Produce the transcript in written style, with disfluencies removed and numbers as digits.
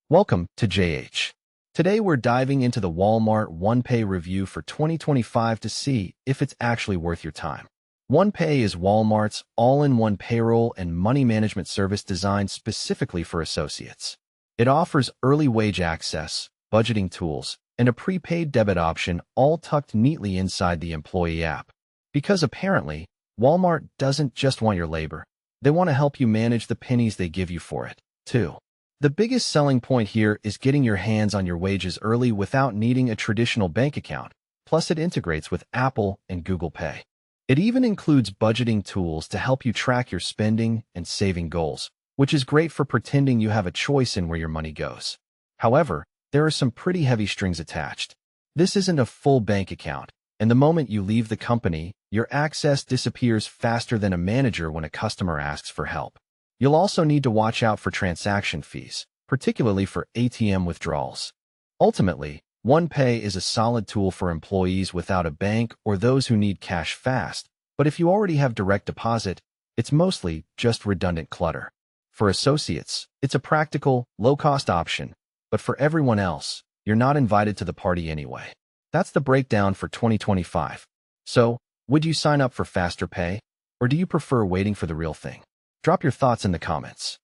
Welcome to JH. Today we're diving into the Walmart OnePay review for 2025 to see if it's actually worth your time. OnePay is Walmart's all-in-one payroll and money management service designed specifically for associates. It offers early wage access, budgeting tools, and a prepaid debit option all tucked neatly inside the employee app. Because apparently, Walmart doesn't just want your labor. They want to help you manage the pennies they give you for it, too. The biggest selling point here is getting your hands on your wages early without needing a traditional bank account, plus it integrates with Apple and Google Pay. It even includes budgeting tools to help you track your spending and saving goals, which is great for pretending you have a choice in where your money goes. However, there are some pretty heavy strings attached. This isn't a full bank account, and the moment you leave the company, your access disappears faster than a manager when a customer asks for help. You'll also need to watch out for transaction fees, particularly for ATM withdrawals. Ultimately, OnePay is a solid tool for employees without a bank or those who need cash fast, but if you already have direct deposit, it's mostly just redundant clutter. For associates, it's a practical, low-cost option, but for everyone else, you're not invited to the party anyway. That's the breakdown for 2025. So, would you sign up for faster pay, or do you prefer waiting for the real thing? Drop your thoughts in the comments.